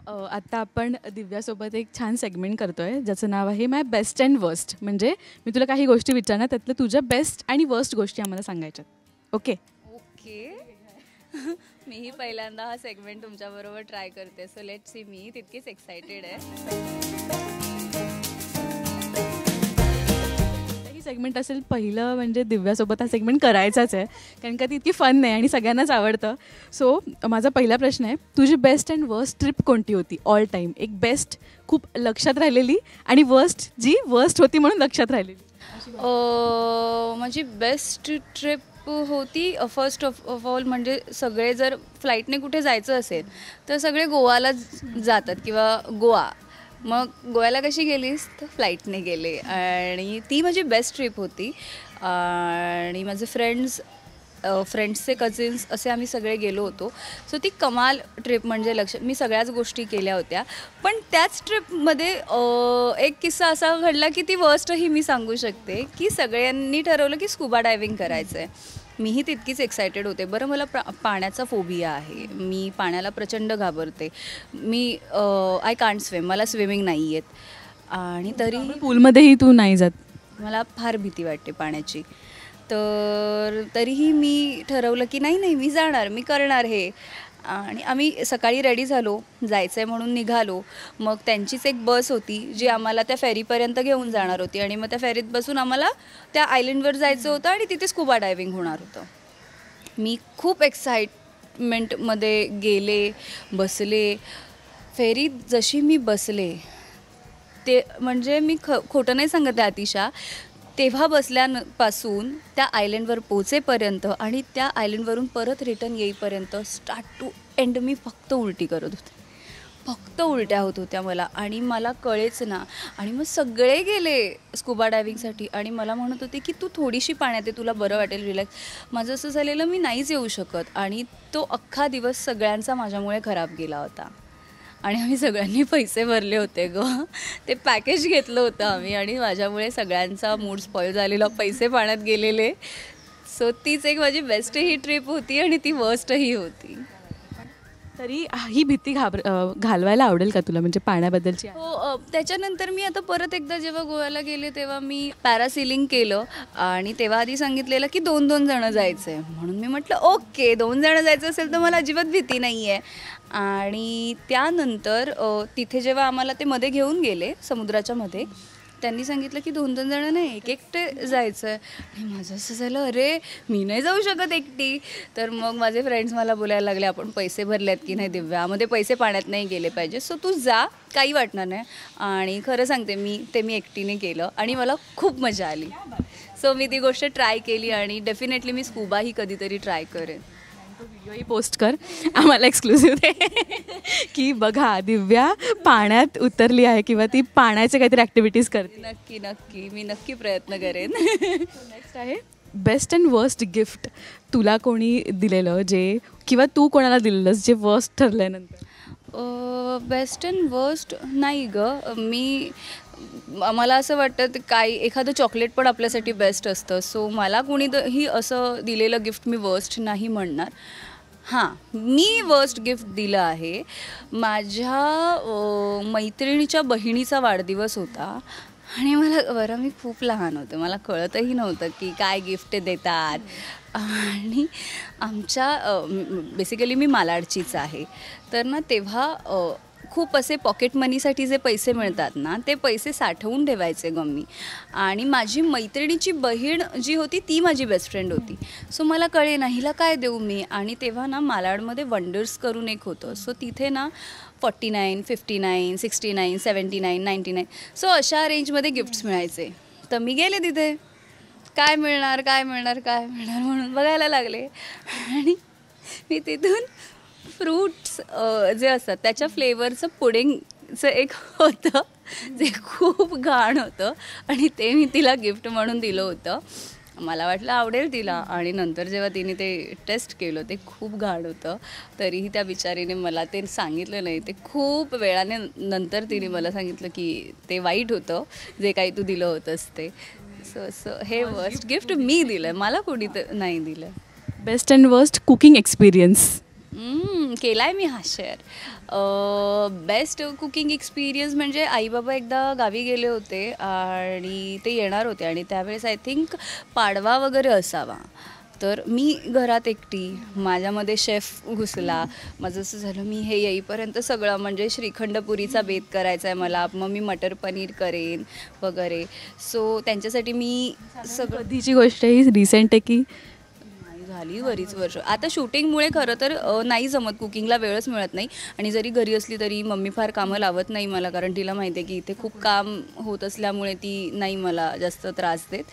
आता आपण दिव्यासोबत एक छान सेगमेंट करतोय ज्याचं नाव आहे माय बेस्ट अँड वर्स्ट. म्हणजे मी तुला काही गोष्टी विचारणार, त्यातलं तुझ्या बेस्ट आणि वर्स्ट गोष्टी आम्हाला सांगायच्यात. Okay okay. मीही पहिल्यांदा हा सेगमेंट तुमच्याबरोबर ट्राय करते, सो लेट्स सी. मी तितकीच एक्सायटेड आहे. सेगमेंट असेल पहिलं म्हणजे दिव्यासोबत हा सेगमेंट करायचाच आहे, कारण का ती इतकी फन आहे आणि सगळ्यांनाच आवडतं. सो माझा पहिला प्रश्न आहे, तुझी बेस्ट अँड वर्स्ट ट्रिप कोणती होती ऑल टाईम? एक बेस्ट खूप लक्षात राहिलेली आणि वर्स्ट जी वर्स्ट होती म्हणून लक्षात राहिलेली. माझी बेस्ट ट्रिप होती फर्स्ट ऑफ ऑल म्हणजे सगळे जर फ्लाईटने कुठे जायचं असेल तर सगळे गोवाला जातात किंवा गोवा. मग गोव्याला कशी गेलीस तर फ्लाईटने गेले आणि ती माझी बेस्ट ट्रिप होती. आणि माझे फ्रेंड्सचे कझिन्स असे आम्ही सगळे गेलो होतो. सो ती कमाल ट्रिप म्हणजे मी सगळ्याच गोष्टी केल्या होत्या. पण त्याच ट्रिपमध्ये एक किस्सा असा घडला की ती वर्स्टही मी सांगू शकते की सगळ्यांनी ठरवलं की स्कुबा डायव्हिंग करायचं आहे. मीही तितकीच एक्सायटेड होते. बरं, मला पाण्याचा फोबिया आहे, मी पाण्याला प्रचंड घाबरते. आय कांट स्विम, मला स्विमिंग नाही येत. आणि तरी पूलमध्येही तू नाही जात? मला फार भीती वाटते पाण्याची. तर तरीही मी ठरवलं की नाही मी जाणार, मी करणार हे. आणि आम्ही सकाळी रेडी झालो, जायचं आहे म्हणून निघालो. मग त्यांचीच एक बस होती जी आम्हाला त्या फेरीपर्यंत घेऊन जाणार होती आणि मग त्या फेरीत बसून आम्हाला त्या आयलंडवर जायचं होतं आणि तिथे स्कुबा डायव्हिंग होणार होतं. मी खूप एक्साइटमेंटमध्ये गेले, बसले. फेरीत जशी मी बसले ते म्हणजे मी खोटं नाही सांगत आहे अतिशा, तेव्हा बसल्यापासून त्या आयलंडवर पोचेपर्यंत आणि त्या आयलंडवरून परत रिटर्न येईपर्यंत स्टार्ट टू एंड मी फक्त उलटी करत होते, फक्त उलट्या होत होत्या मला. आणि मला कळेच ना. आणि मग सगळे गेले स्कुबा डायव्हिंगसाठी आणि मला म्हणत होते की तू थोडीशी पाण्यात आहे, तुला बरं वाटेल, रिलॅक्स. माझं असं झालेलं मी नाहीच येऊ शकत. आणि तो अख्खा दिवस सगळ्यांचा माझ्यामुळे खराब गेला होता. आणि आम्ही सगळ्यांनी पैसे भरले होते ते पॅकेज घेतलं होतं आम्ही आणि माझ्यामुळे सगळ्यांचा मूड स्पॉईल झालेला, पैसे पाण्यात गेलेले. सो तीच एक माझी बेस्टही ट्रिप होती आणि ती वर्स्टही होती. तरी ही भीती घालवायला आवडेल का तुला, म्हणजे पाण्याबद्दलची? हो. त्याच्यानंतर मी आता परत एकदा जेव्हा गोव्याला गेले तेव्हा मी पॅरासिलिंग केलं आणि तेव्हा आधी सांगितलेलं की 2-2 जणं जायचं आहे. म्हणून मी म्हटलं ओके, 2 जणं जायचं असेल तर मला अजिबात भीती नाही आहे. आणि त्यानंतर तिथे जेव्हा आम्हाला ते मध्ये घेऊन गेले समुद्राच्या मध्ये, त्यांनी सांगितलं की 2-2 जणं नाही, एकटे जायचं आहे. आणि माझं असं झालं, अरे मी नाही जाऊ शकत एकटी. तर मग माझे फ्रेंड्स मला बोलायला लागले, आपण पैसे भरले आहेत की नाही दिव्यामध्ये, पैसे पाण्यात नाही गेले पाहिजे, सो तू जा, काही वाटणार नाही. आणि खरं सांगते मी एकटीने केलं आणि मला खूप मजा आली. सो मी ती गोष्ट ट्राय केली आणि डेफिनेटली मी स्कुबाही कधीतरी ट्राय करेन. व्हिडिओही पोस्ट कर, आम्हाला एक्सक्लुसिव्ह दे की बघा दिव्या पाण्यात उतरली आहे किंवा ती पाण्याचे काहीतरी ॲक्टिव्हिटीज करते. नक्की मी नक्की प्रयत्न करेन. नेक्स्ट आहे बेस्ट अँड वर्स्ट गिफ्ट. तुला कोणी दिलेलं जे, किंवा तू कोणाला दिलेलंस जे वर्स्ट ठरल्यानंतर? बेस्ट अँड वर्स्ट नाही मला असं वाटतं एखादं चॉकलेट पण आपल्यासाठी बेस्ट असतं. सो मला कोणीही असं दिलेलं गिफ्ट मी वर्स्ट नाही म्हणणार. हां, मी वर्स्ट गिफ्ट दिलं आहे. माझ्या मैत्रिणीच्या बहिणीचा वाढदिवस होता आणि मी खूप लहान होते, मला कळतही नव्हतं की काय गिफ्ट देतात. आणि बेसिकली मी मालाडचीच आहे. तर ना तेव्हा खूप असे पॉकेट मनीसाठी जे पैसे मिळतात ना, ते पैसे साठवून ठेवायचे मी. आणि माझी मैत्रिणीची बहीण जी होती ती माझी बेस्ट फ्रेंड होती. सो मला कळेना हिला काय देऊ मी. आणि तेव्हा ना मालाडमध्ये वंडर्स करून एक होतं. सो तिथे ना 49, 59, 69, 79, 99 सो अशा रेंजमध्ये गिफ्ट्स मिळायचे. तर मी गेले तिथे, काय मिळणार म्हणून बघायला लागले. आणि मी तिथून फ्रूट्स जे असतात त्याच्या फ्लेवरचं पुडिंगचं एक होतं जे खूप घाण होतं आणि ते मी तिला गिफ्ट म्हणून दिलं होतं. मला वाटलं आवडेल तिला. आणि नंतर जेव्हा तिने ते टेस्ट केलं ते खूप घाण होतं. तरीही त्या बिचारीने मला ते सांगितलं नाही. ते खूप वेळाने नंतर तिने मला सांगितलं की ते वाईट होतं जे काही तू दिलं होतंस ते. सो हे वर्स्ट गिफ्ट मी दिलं, मला कोणी नाही दिलं. Best and worst cooking experience? केला आहे मी हा शेअर. बेस्ट कुकिंग एक्सपिरियन्स म्हणजे आई बाबा एकदा गावी गेले होते आणि ते येणार होते आणि त्यावेळेस आय थिंक पाडवा वगैरे असावा. तर मी घरात एकटी, माझ्यामध्ये शेफ घुसला. माझं असं झालं मी हे येईपर्यंत सगळं म्हणजे श्रीखंडपुरीचा बेत करायचा आहे मला, मग मी मटर पनीर करेन वगैरे. सो त्यांच्यासाठी मी सगळं कधीची गोष्ट ही रिसेंट आहे की झाली बरीच वर्ष. आता शूटिंगमुळे खरं तर नाही जमत, कुकिंगला वेळच मिळत नाही. आणि जरी घरी असली तरी मम्मी फार कामं लावत नाही मला, कारण तिला माहिती आहे की इथे खूप काम होत असल्यामुळे ती नाही मला जास्त त्रास देत.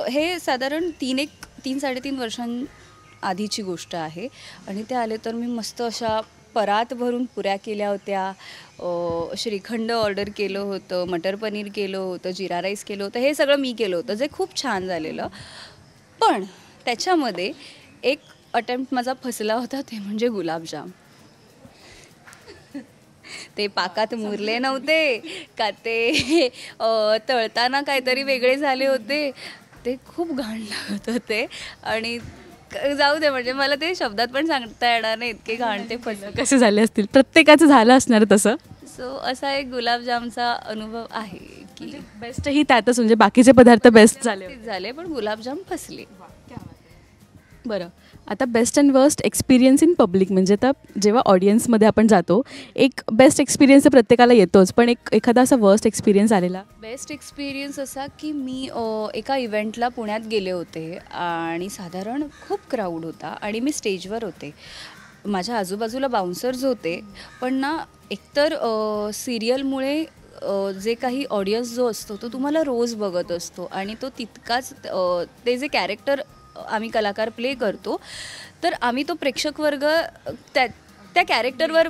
हे साधारण 3-3.5 वर्षांआधीची गोष्ट आहे. आणि ते आले तर मी मस्त अशा परात भरून पुऱ्या केल्या होत्या, श्रीखंड ऑर्डर केलं होतं, मटर पनीर केलं होतं, जिरा राईस केलं होतं. हे सगळं मी केलं होतं जे खूप छान झालेलं. पण त्याच्यामध्ये एक अटेम्प्ट माझा फसला होता, ते म्हणजे गुलाबजाम. ते पाकात मुरले नव्हते का, ते तळताना काहीतरी वेगळे झाले होते, ते खूप घाण लागत होते. आणि जाऊ दे, म्हणजे मला ते शब्दात पण सांगता येणार नाही, इतके घाण ते फसले. कसे झाले असतील, प्रत्येकाचं झालं असणार तसं. सो असा एक गुलाबजामचा अनुभव आहे की बेस्टही त्यातच, म्हणजे बाकीचे पदार्थ बेस्ट झाले पण गुलाबजाम फसले. बरं, आता best and worst experience in public, म्हणजे आता जेव्हा ऑडियन्समध्ये आपण जातो एक बेस्ट एक्सपिरियन्स तर प्रत्येकाला येतोच, पण एखादा असा वर्स्ट एक्सपिरियन्स आलेला? बेस्ट एक्सपिरियन्स असा की मी एका इव्हेंटला पुण्यात गेले होते आणि साधारण खूप क्राऊड होता आणि मी स्टेजवर होते. माझ्या आजूबाजूला बाउन्सर्स होते, पण ना एकतर सिरियलमुळे जे काही ऑडियन्स जो असतो तो तुम्हाला रोज बघत असतो आणि तो तितकाच ते जे कॅरेक्टर आम्ही कलाकार प्ले करतो, तर आम्ही तो प्रेक्षक वर्ग त्या कॅरेक्टरवर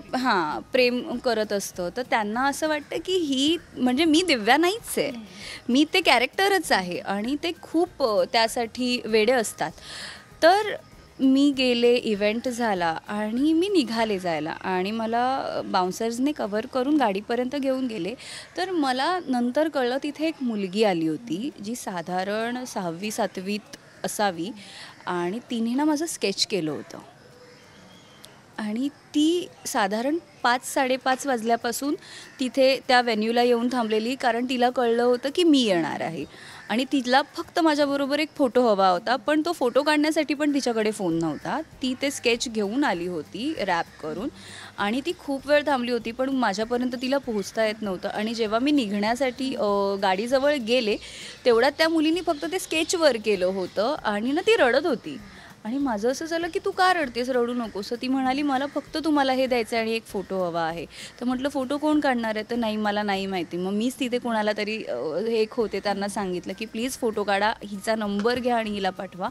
प्रेम करत असतो. तर त्यांना असं वाटतं की ही म्हणजे मी दिव्या नाहीच आहे, मी ते कॅरेक्टरच आहे आणि ते खूप त्यासाठी वेडे असतात. तर मी गेले, इव्हेंट झाला आणि मी निघाले जायला आणि मला बाउन्सर्सने कव्हर करून गाडीपर्यंत घेऊन गेले. तर मला नंतर कळलं तिथे एक मुलगी आली होती जी साधारण 6वी-7वीत असावी आणि तिने ना माझं स्केच केलं होतं आणि ती साधारण 5-5:30 वाजल्यापासून तिथे त्या व्हेन्यूला येऊन थांबलेली, कारण तिला कळलं होतं की मी येणार आहे आणि तिला फक्त माझ्याबरोबर एक फोटो हवा होता. पण तो फोटो काढण्यासाठी पण तिच्याकडे फोन नव्हता. ती ते स्केच घेऊन आली होती रॅप करून आणि ती खूप वेळ थांबली होती, पण माझ्यापर्यंत तिला पोहोचता येत नव्हतं. आणि जेव्हा मी निघण्यासाठी गाडीजवळ गेले तेवढ्यात त्या मुलीने फक्त ते स्केचवर केलं होतं आणि ना ती रडत होती. आणि माझं असं झालं की तू का रडतेस, रडू नकोस. ती म्हणाली मला फक्त तुम्हाला हे द्यायचं आहे आणि एक फोटो हवा आहे. तर म्हटलं फोटो कोण काढणार आहे, तर नाही मला नाही माहिती. मग मीच तिथे कोणाला तरी एक होते त्यांना सांगितलं की प्लीज फोटो काढा, हिचा नंबर घ्या आणि हिला पाठवा.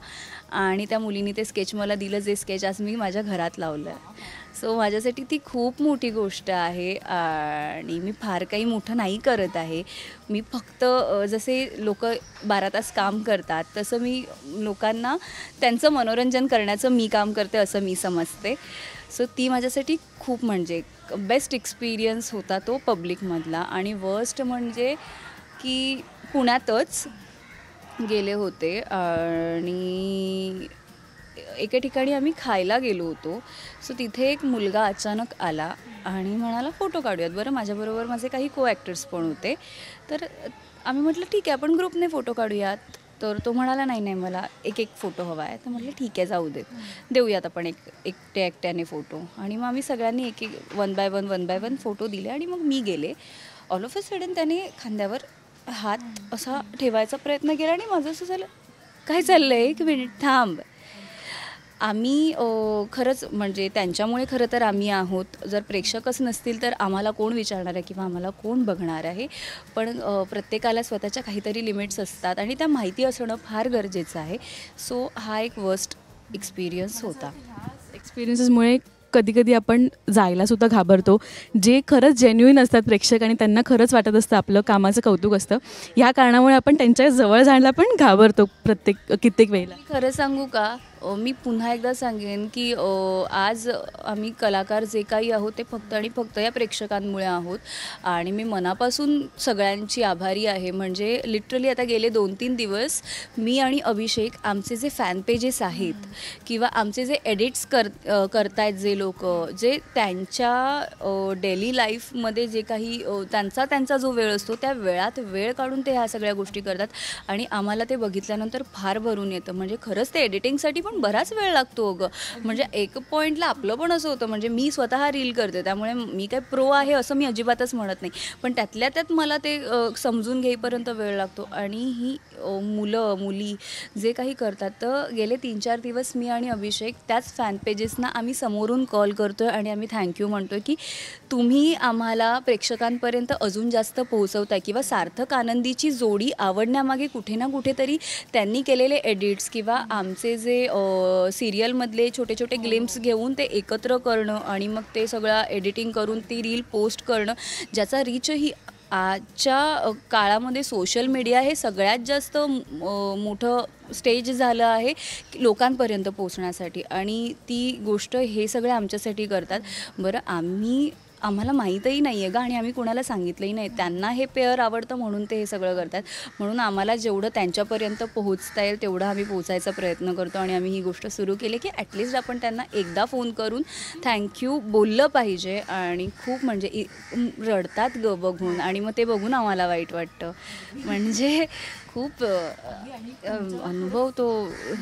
आणि त्या मुलीने ते स्केच मला दिलं, जे स्केच आज मी माझ्या घरात लावलं आहे. सो माझ्यासाठी ती खूप मोठी गोष्ट आहे आणि मी फार काही मोठं नाही करत आहे. मी फक्त जसे लोक 12 तास काम करतात तसं मी लोकांना त्यांचं मनोरंजन करण्याचं मी काम करते असं मी समजते. सो ती माझ्यासाठी खूप म्हणजे बेस्ट एक्सपिरियन्स होता तो पब्लिकमधला. आणि वर्स्ट म्हणजे की पुण्यातच गेले होते आणि एके ठिकाणी आम्ही खायला गेलो होतो. सो तिथे एक मुलगा अचानक आला आणि म्हणाला फोटो काढूयात. बरं, माझ्याबरोबर माझे काही को ॲक्टर्स पण होते. तर आम्ही म्हटलं ठीक आहे आपण ग्रुपने फोटो काढूयात. तर तो म्हणाला नाही नाही मला एक फोटो हवा आहे. तर म्हटलं ठीक आहे जाऊ देत, देऊयात आपण एकट्याने फोटो. आणि मग आम्ही सगळ्यांनी एक 1 बाय 1 फोटो दिले आणि मग मी गेले. ऑल ऑफ अ सडन त्याने खांद्यावर हात असा ठेवायचा प्रयत्न केला आणि माझं असं झालं काय चाललं आहे, 1 मिनिट थांब. आम्ही खरंच म्हणजे त्यांच्यामुळे खरं तर आम्ही आहोत. जर प्रेक्षकच नसतील तर आम्हाला कोण विचारणार आहे किंवा आम्हाला कोण बघणार आहे. पण प्रत्येकाला स्वतःच्या काहीतरी लिमिट्स असतात आणि त्या माहिती असणं फार गरजेचं आहे. सो हा एक वर्स्ट एक्सपिरियन्स होता. एक्सपिरियन्सेसमुळे कधी कधी आपण जायलासुद्धा घाबरतो. जे खरंच जेन्युइन असतात प्रेक्षक आणि त्यांना खरंच वाटत असतं आपलं कामाचं कौतुक असतं, ह्या कारणामुळे आपण त्यांच्या जवळ जायला पण घाबरतो कित्येक वेळेला. खरं सांगू का, मी पुन्हा एकदा सांगेन की आज आम्ही कलाकार जे काही आहोत ते फक्त आणि फक्त या प्रेक्षकांमुळे आहोत आणि मी मनापासून सगळ्यांची आभारी आहे. म्हणजे लिटरली आता गेले 2-3 दिवस मी आणि अभिषेक आमचे जे फॅन पेजेस आहेत किंवा आमचे जे एडिट्स करतायत जे लोक, जे त्यांच्या डेली लाईफमध्ये जे काही त्यांचा जो वेळ असतो त्या वेळात वेळ काढून ते ह्या सगळ्या गोष्टी करतात आणि आम्हाला ते बघितल्यानंतर फार भरून येतं. म्हणजे खरंच ते एडिटिंगसाठी पण बराच वेळ लागतो अगं. म्हणजे एक पॉईंटला आपलं पण असं होतं, म्हणजे मी स्वतः रील करते त्यामुळे मी काय प्रो आहे असं मी अजिबातच म्हणत नाही, पण त्यातल्या त्यात मला ते समजून घेईपर्यंत वेळ लागतो. आणि ही मुलं मुली जे काही करतात तर गेले 3-4 दिवस मी आणि अभिषेक त्याच फॅन पेजेसना आम्ही समोरून कॉल करतो आहे आणि आम्ही थँक्यू म्हणतो आहे की तुम्ही आम्हाला प्रेक्षकांपर्यंत अजून जास्त पोहोचवताय किंवा सार्थक आनंदीची जोडी आवडण्यामागे कुठे ना कुठेतरी त्यांनी केलेले एडिट्स किंवा आमचे जे सिरियलमधले छोटे छोटे ग्लिम्स घेऊन ते एकत्र करणं आणि मग ते सगळं एडिटिंग करून ती रील पोस्ट करणं, ज्याचा रीचही आजच्या काळामध्ये सोशल मीडिया हे सगळ्यात जास्त मोठं स्टेज झालं आहे लोकांपर्यंत पोचण्यासाठी आणि ती गोष्ट हे सगळे आमच्यासाठी करतात. बरं आम्हाला माहीतही नाही आहे गं आणि आम्ही कोणाला सांगितलंही नाही. त्यांना हे पेअर आवडतं म्हणून ते हे सगळं करतात. म्हणून आम्हाला जेवढं त्यांच्यापर्यंत पोहोचता येईल तेवढं आम्ही पोचायचा प्रयत्न करतो आणि आम्ही ही गोष्ट सुरू केली की ॲटलिस्ट आपण त्यांना एकदा फोन करून थँक्यू बोललं पाहिजे. आणि खूप म्हणजे रडतात गं बघून आणि मग ते बघून आम्हाला वाईट वाटतं. म्हणजे खूप अनुभव तो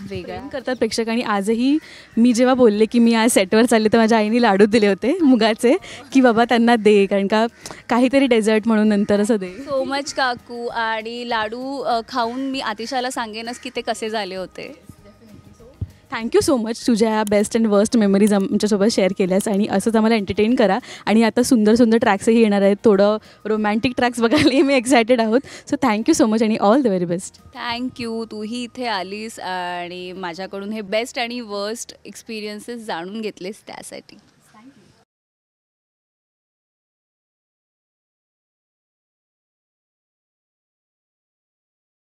वेगळा करतात प्रेक्षक. आणि आजही मी जेव्हा बोलले की मी आज सेटवर चालले तर माझ्या आईने लाडू दिले होते मुगाचे की बाबा त्यांना दे, कारण का काहीतरी डेझर्ट म्हणून नंतर असं दे. सो मच काकू. आणि लाडू खाऊन मी आतिशाला सांगेनच की ते कसे झाले होते. थँक्यू सो मच तुझ्या ह्या बेस्ट अँड वर्स्ट मेमरीज आमच्यासोबत शेअर केल्यास आणि असंच आम्हाला एंटरटेन करा. आणि आता सुंदर सुंदर ट्रॅक्सही येणार आहेत, थोडं रोमॅन्टिक ट्रॅक्स बघायलाही मी एक्सायटेड आहोत. सो थँक्यू सो मच आणि all the very best. Thank you. तूही इथे आलीस आणि माझ्याकडून हे बेस्ट आणि वर्स्ट एक्सपिरियन्सेस जाणून घेतलेस त्यासाठी.